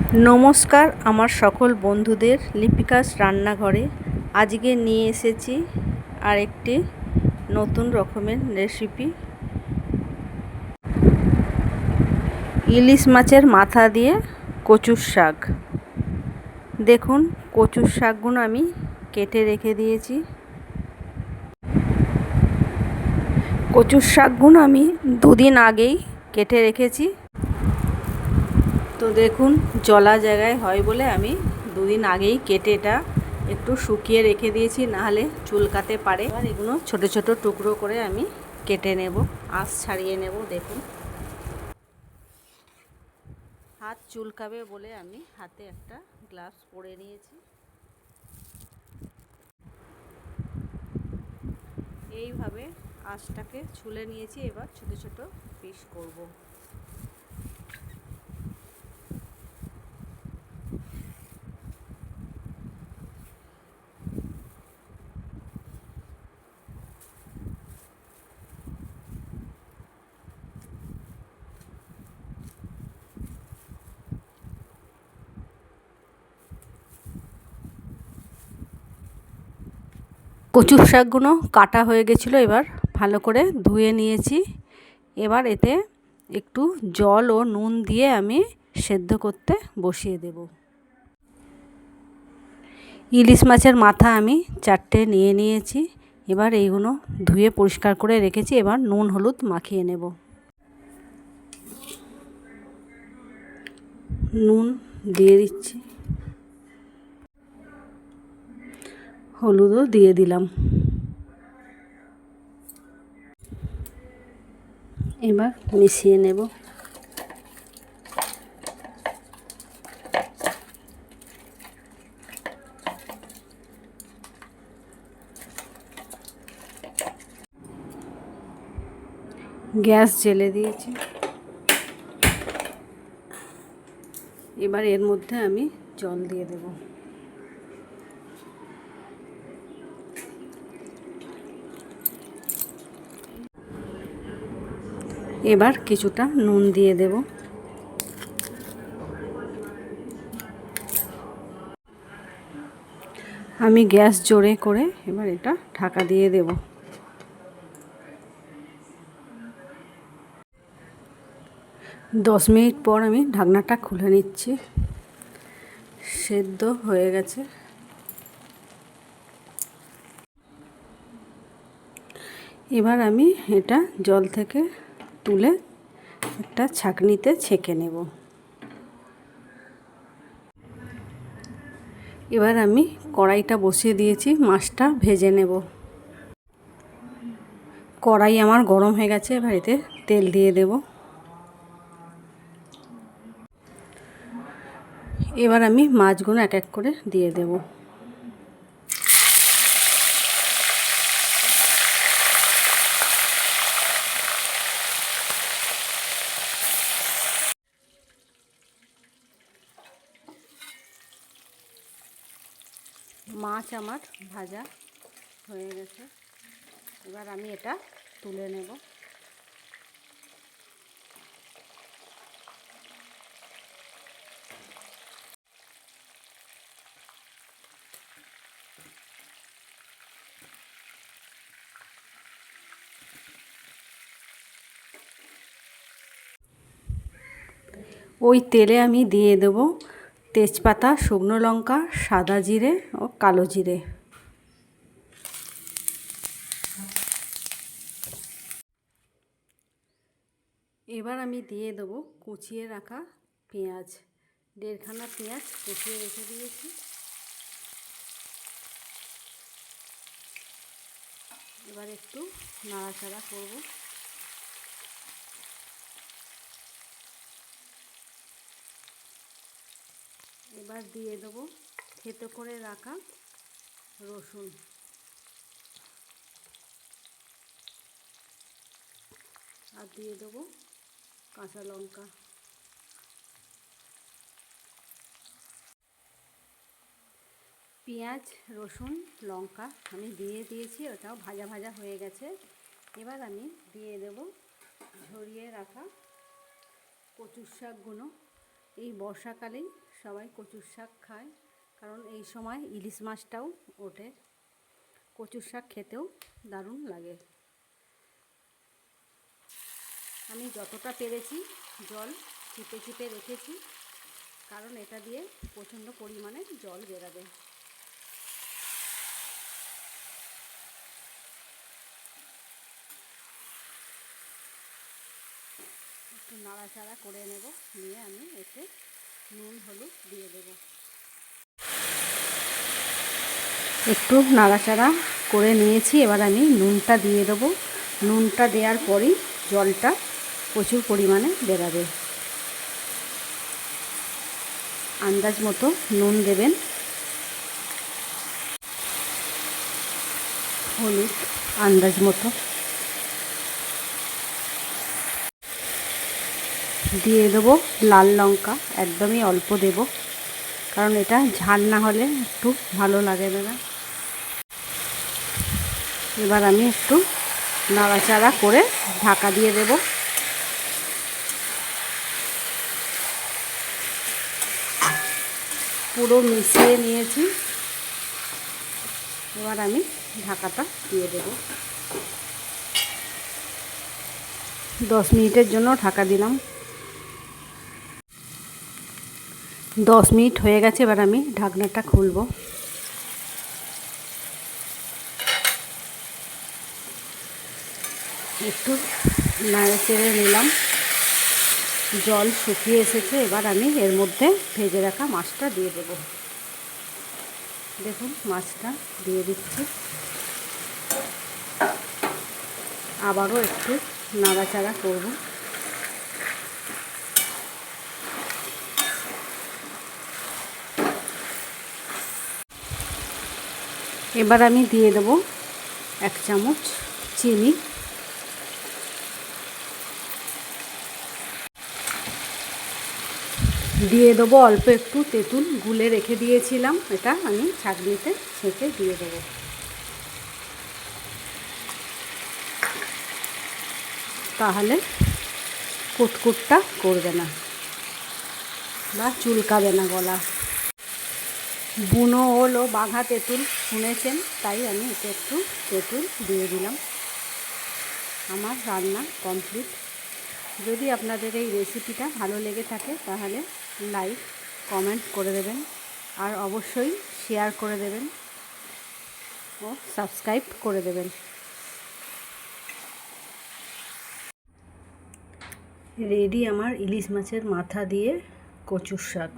নমস্কার আমার সকল বন্ধুদের লিপিকাস রান্নাঘরে। আজকে নিয়ে এসেছি আরেকটি নতুন রকমের রেসিপি, ইলিশ মাছের মাথা দিয়ে কচুর শাক। দেখুন, কচুর শাকগুলো আমি কেটে রেখে দিয়েছি। কচুর শাকগুলো আমি দুদিন আগেই কেটে রেখেছি। তো দেখুন, জলা জায়গায় হয় বলে আমি দুদিন আগেই কেটে এটা একটু শুকিয়ে রেখে দিয়েছি, নাহলে চুলকাতে পারে। এবার এগুলো ছোট ছোট টুকরো করে আমি কেটে নেব, আঁশ ছাড়িয়ে নেব। দেখুন, হাত চুলকাবে বলে আমি হাতে একটা গ্লাভস পরে নিয়েছি। এইভাবে আঁশটাকে ছুলে নিয়েছি। এবার ছোট ছোট পিস করব। কচুর শাকগুলো কাটা হয়ে গেছিলো, এবার ভালো করে ধুয়ে নিয়েছি। এবার এতে একটু জল ও নুন দিয়ে আমি সেদ্ধ করতে বসিয়ে দেব। ইলিশ মাছের মাথা আমি 4টে নিয়ে নিয়েছি। এবার এইগুলো ধুয়ে পরিষ্কার করে রেখেছি। এবার নুন হলুদ মাখিয়ে নেব। নুন দিয়ে দিচ্ছি, হলুদও দিয়ে দিলাম। এবার মিশিয়ে নেব। গ্যাস জ্বেলে দিয়েছি। এবার এর মধ্যে আমি জল দিয়ে দেব। এবার কিছুটা নুন দিয়ে দেব। আমি গ্যাস জোরে করে এবার এটা ঢাকা দিয়ে দেব। দশ মিনিট পর আমি ঢাকনাটা খুলে নিচ্ছি। সেদ্ধ হয়ে গেছে। এবার আমি এটা জল থেকে তুলে একটা ছাঁকনিতে ছেঁকে নেব। এবার আমি কড়াইটা বসিয়ে দিয়েছি, মাছটা ভেজে নেব। কড়াই আমার গরম হয়ে গেছে। এবার এতে তেল দিয়ে দেব। এবার আমি মাছগুলো এক এক করে দিয়ে দেব। মাছ আমার ভাজা হয়ে গেছে। এবার আমি এটা তুলে নেব। ওই তেলে আমি দিয়ে দেব তেজপাতা, শুকনো লঙ্কা, সাদা জিরে ও কালো জিরে। এবার আমি দিয়ে দেব কুচিয়ে রাখা পেঁয়াজ। 1.5খানা পেঁয়াজ কুচিয়ে রেখে দিয়েছি। এবার একটু নাড়াচাড়া করব। এবার দিয়ে দেব থেতো করে রাখা রসুন। আর দিয়ে দেব কাঁচা লঙ্কা। পেঁয়াজ, রসুন, লঙ্কা আমি দিয়ে দিয়েছি, ওটাও ভাজা ভাজা হয়ে গেছে। এবার আমি দিয়ে দেব ঝরিয়ে রাখা কচুর শাকগুলো। এই বর্ষাকালেই সবাই কচুর শাক খায়, কারণ এই সময় ইলিশ মাছটাও ওঠে। কচুর শাক খেতেও দারুণ লাগে। আমি যতটা পেরেছি জল চিপে চিপে রেখেছি, কারণ এটা দিয়ে প্রচণ্ড পরিমাণে জল বেরাবে। একটু নাড়াচাড়া করে নেব, নিয়ে আমি এতে নুন হলুদ দিয়ে দেব। একটু নাড়াচাড়া করে নিয়েছি, এবার আমি নুনটা দিয়ে দেবো। নুনটা দেওয়ার পরই জলটা প্রচুর পরিমাণে বেরাবে। আন্দাজ মতো নুন দেবেন, হলুদ আন্দাজ মতো দিয়ে দেবো। লাল লঙ্কা একদমই অল্প দেব, কারণ এটা ঝাল না হলে একটু ভালো লাগে না। এবার আমি একটু নাড়াচাড়া করে ঢাকা দিয়ে দেব। পুরো মিশিয়ে নিয়েছি, এবার আমি ঢাকাটা দিয়ে দেব। 10 মিনিটের জন্য ঢাকা দিলাম। 10 মিনিট হয়ে গেছে, এবার আমি ঢাকনাটা খুলব। একটু নাড়ে চেড়ে নিলাম, জল শুকিয়ে এসেছে। এবার আমি এর মধ্যে ভেজে রাখা মাছটা দিয়ে দেব। দেখুন মাছটা দিয়ে দিচ্ছি, আবারও একটু নাড়াচাড়া করব। এবার আমি দিয়ে দেব 1 চামচ চিনি। দিয়ে দেবো অল্প একটু তেঁতুল, গুলে রেখে দিয়েছিলাম, এটা আমি ছাঁকনিতে ছেঁকে দিয়ে দেবো। তাহলে কুটকুটটা করবে না বা চুলকাবে না গলা। বুনো ওল ও বাঘা তেঁতুল শুনেছেন, তাই আমি এতে একটু তেঁতুল দিয়ে দিলাম। আমার রান্না কমপ্লিট। যদি আপনাদের এই রেসিপিটা ভালো লেগে থাকে তাহলে লাইক কমেন্ট করে দেবেন, আর অবশ্যই শেয়ার করে দেবেন ও সাবস্ক্রাইব করে দেবেন। রেডি আমার ইলিশ মাছের মাথা দিয়ে কচুর শাক।